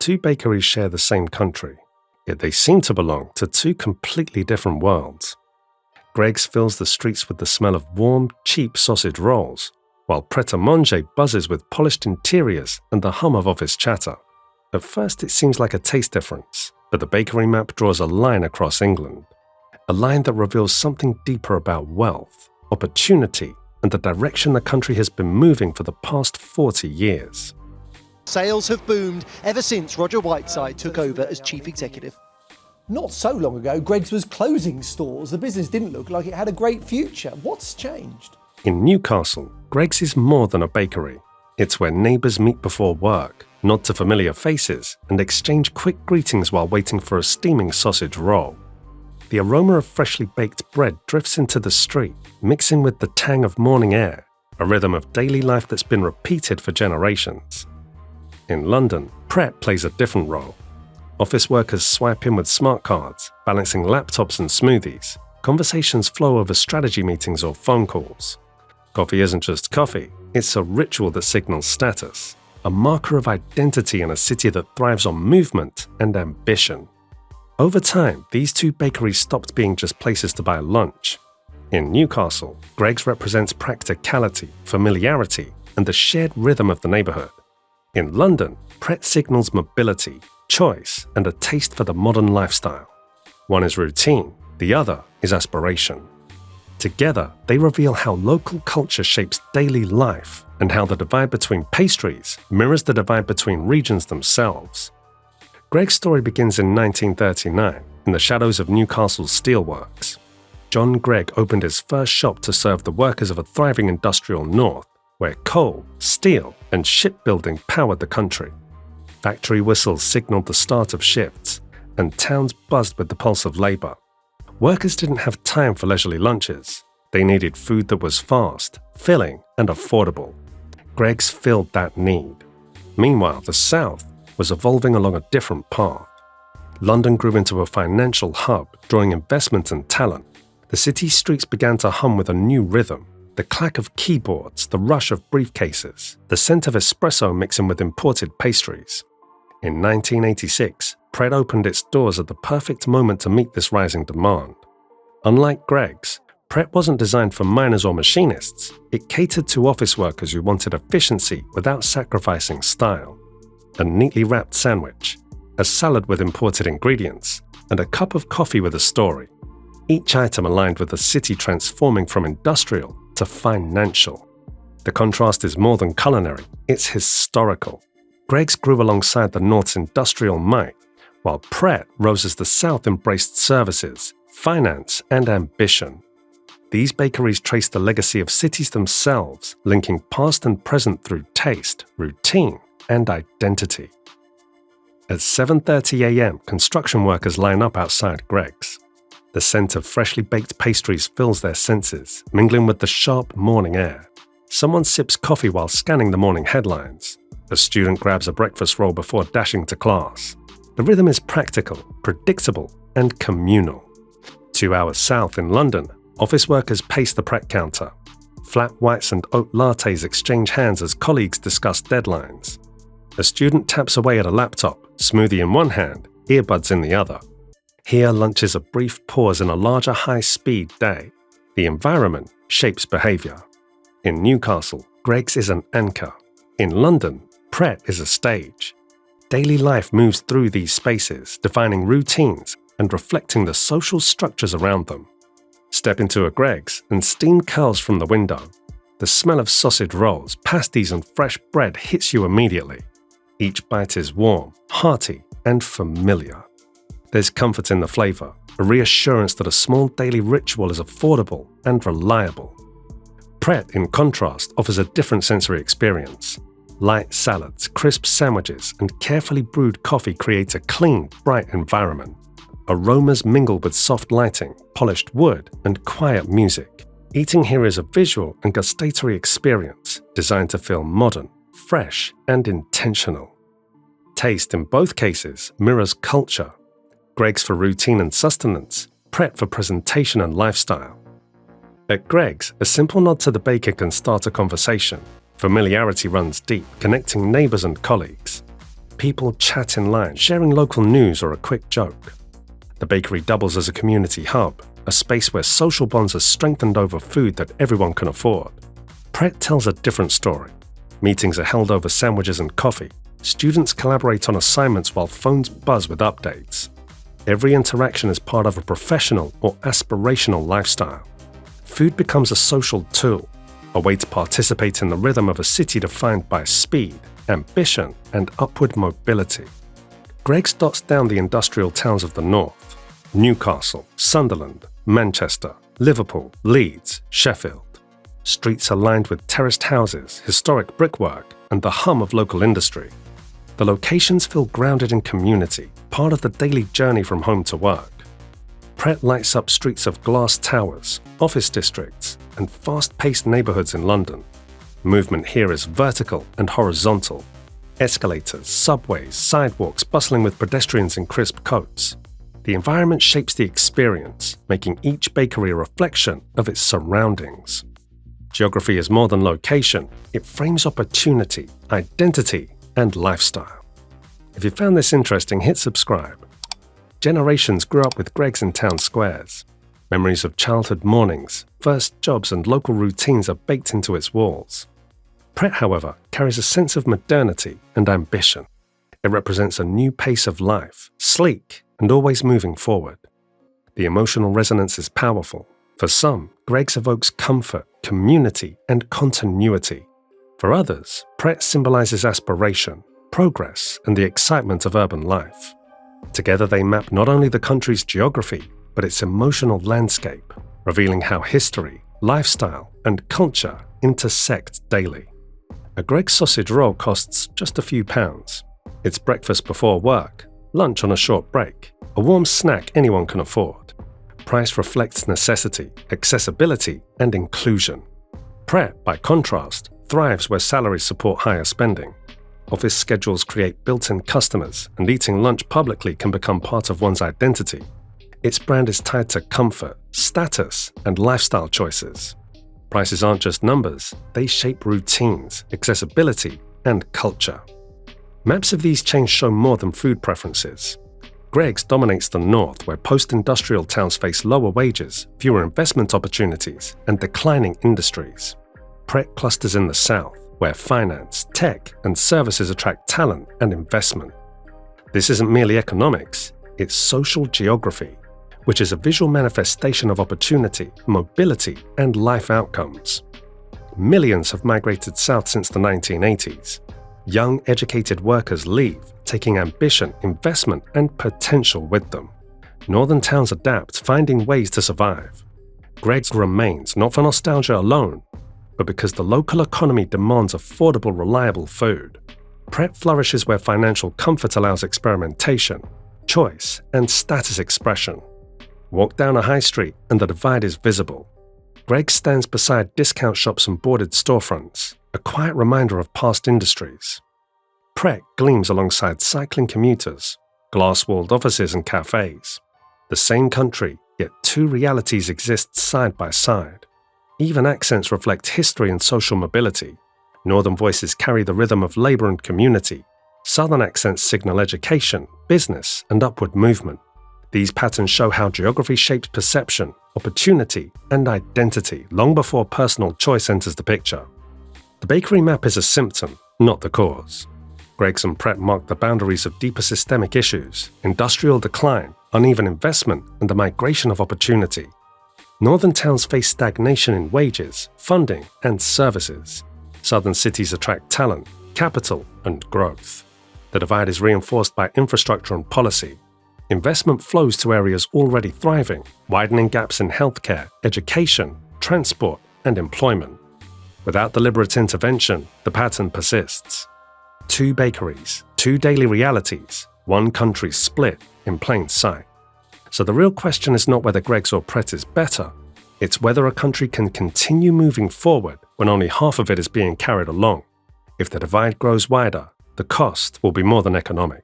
Two bakeries share the same country, yet they seem to belong to two completely different worlds. Greggs fills the streets with the smell of warm, cheap sausage rolls, while Pret A Manger buzzes with polished interiors and the hum of office chatter. At first it seems like a taste difference, but the bakery map draws a line across England. A line that reveals something deeper about wealth, opportunity, and the direction the country has been moving for the past 40 years. Sales have boomed ever since Roger Whiteside took over as chief executive. Not so long ago, Greggs was closing stores. The business didn't look like it had a great future. What's changed? In Newcastle, Greggs is more than a bakery. It's where neighbours meet before work, nod to familiar faces, and exchange quick greetings while waiting for a steaming sausage roll. The aroma of freshly baked bread drifts into the street, mixing with the tang of morning air, a rhythm of daily life that's been repeated for generations. In London, Pret plays a different role. Office workers swipe in with smart cards, balancing laptops and smoothies. Conversations flow over strategy meetings or phone calls. Coffee isn't just coffee, it's a ritual that signals status, a marker of identity in a city that thrives on movement and ambition. Over time, these two bakeries stopped being just places to buy lunch. In Newcastle, Greggs represents practicality, familiarity, and the shared rhythm of the neighbourhood. In London, Pret signals mobility, choice, and a taste for the modern lifestyle. One is routine, the other is aspiration. Together, they reveal how local culture shapes daily life and how the divide between pastries mirrors the divide between regions themselves. Greggs' story begins in 1939 in the shadows of Newcastle's steelworks. John Gregg opened his first shop to serve the workers of a thriving industrial north, where coal, steel, and shipbuilding powered the country. Factory whistles signaled the start of shifts, and towns buzzed with the pulse of labour. Workers didn't have time for leisurely lunches. They needed food that was fast, filling, and affordable. Greggs filled that need. Meanwhile, the South was evolving along a different path. London grew into a financial hub, drawing investment and talent. The city's streets began to hum with a new rhythm. The clack of keyboards, the rush of briefcases, the scent of espresso mixing with imported pastries. In 1986, Pret opened its doors at the perfect moment to meet this rising demand. Unlike Greggs, Pret wasn't designed for miners or machinists. It catered to office workers who wanted efficiency without sacrificing style. A neatly wrapped sandwich, a salad with imported ingredients, and a cup of coffee with a story. Each item aligned with the city transforming from industrial to financial. The contrast is more than culinary, it's historical. Greggs grew alongside the North's industrial might, while Pret rose as the South embraced services, finance, and ambition. These bakeries trace the legacy of cities themselves, linking past and present through taste, routine, and identity. At 7:30 a.m., construction workers line up outside Greggs. The scent of freshly baked pastries fills their senses, mingling with the sharp morning air. Someone sips coffee while scanning the morning headlines. A student grabs a breakfast roll before dashing to class. The rhythm is practical, predictable, and communal. 2 hours south in London, office workers pace the Pret counter. Flat whites and oat lattes exchange hands as colleagues discuss deadlines. A student taps away at a laptop, smoothie in one hand, earbuds in the other. Here, lunch is a brief pause in a larger high-speed day. The environment shapes behaviour. In Newcastle, Greggs is an anchor. In London, Pret is a stage. Daily life moves through these spaces, defining routines and reflecting the social structures around them. Step into a Greggs and steam curls from the window. The smell of sausage rolls, pasties and fresh bread hits you immediately. Each bite is warm, hearty, and familiar. There's comfort in the flavour, a reassurance that a small daily ritual is affordable and reliable. Pret, in contrast, offers a different sensory experience. Light salads, crisp sandwiches, and carefully brewed coffee create a clean, bright environment. Aromas mingle with soft lighting, polished wood, and quiet music. Eating here is a visual and gustatory experience designed to feel modern, fresh, and intentional. Taste in both cases mirrors culture. Greggs for routine and sustenance, Pret for presentation and lifestyle. At Greggs, a simple nod to the baker can start a conversation. Familiarity runs deep, connecting neighbours and colleagues. People chat in line, sharing local news or a quick joke. The bakery doubles as a community hub, a space where social bonds are strengthened over food that everyone can afford. Pret tells a different story. Meetings are held over sandwiches and coffee. Students collaborate on assignments while phones buzz with updates. Every interaction is part of a professional or aspirational lifestyle. Food becomes a social tool, a way to participate in the rhythm of a city defined by speed, ambition, and upward mobility. Greggs dots down the industrial towns of the north: Newcastle, Sunderland, Manchester, Liverpool, Leeds, Sheffield. Streets are lined with terraced houses, historic brickwork, and the hum of local industry. The locations feel grounded in community, part of the daily journey from home to work. Pret lights up streets of glass towers, office districts, and fast-paced neighbourhoods in London. Movement here is vertical and horizontal. Escalators, subways, sidewalks bustling with pedestrians in crisp coats. The environment shapes the experience, making each bakery a reflection of its surroundings. Geography is more than location, it frames opportunity, identity, and lifestyle. If you found this interesting, hit subscribe. Generations grew up with Greggs in town squares. Memories of childhood mornings, first jobs, and local routines are baked into its walls. Pret, however, carries a sense of modernity and ambition. It represents a new pace of life, sleek and always moving forward. The emotional resonance is powerful. For some, Greggs evokes comfort, community, and continuity. For others, Pret symbolizes aspiration, progress, and the excitement of urban life. Together they map not only the country's geography, but its emotional landscape, revealing how history, lifestyle, and culture intersect daily. A Greggs sausage roll costs just a few pounds. It's breakfast before work, lunch on a short break, a warm snack anyone can afford. Price reflects necessity, accessibility, and inclusion. Pret, by contrast, thrives where salaries support higher spending. Office schedules create built-in customers, and eating lunch publicly can become part of one's identity. Its brand is tied to comfort, status, and lifestyle choices. Prices aren't just numbers, they shape routines, accessibility, and culture. Maps of these chains show more than food preferences. Greggs dominates the north, where post-industrial towns face lower wages, fewer investment opportunities, and declining industries. Pret clusters in the south, where finance, tech, and services attract talent and investment. This isn't merely economics, it's social geography, which is a visual manifestation of opportunity, mobility, and life outcomes. Millions have migrated south since the 1980s. Young, educated workers leave, taking ambition, investment, and potential with them. Northern towns adapt, finding ways to survive. Greggs remains not for nostalgia alone, but because the local economy demands affordable, reliable food. Pret flourishes where financial comfort allows experimentation, choice, and status expression. Walk down a high street and the divide is visible. Greggs stands beside discount shops and boarded storefronts, a quiet reminder of past industries. Pret gleams alongside cycling commuters, glass-walled offices and cafes. The same country, yet two realities exist side by side. Even accents reflect history and social mobility. Northern voices carry the rhythm of labor and community. Southern accents signal education, business, and upward movement. These patterns show how geography shapes perception, opportunity, and identity long before personal choice enters the picture. The bakery map is a symptom, not the cause. Greggs and Pret mark the boundaries of deeper systemic issues: industrial decline, uneven investment, and the migration of opportunity. Northern towns face stagnation in wages, funding, and services. Southern cities attract talent, capital, and growth. The divide is reinforced by infrastructure and policy. Investment flows to areas already thriving, widening gaps in healthcare, education, transport, and employment. Without deliberate intervention, the pattern persists. Two bakeries, two daily realities, one country split in plain sight. So the real question is not whether Greggs or Pret is better, it's whether a country can continue moving forward when only half of it is being carried along. If the divide grows wider, the cost will be more than economic.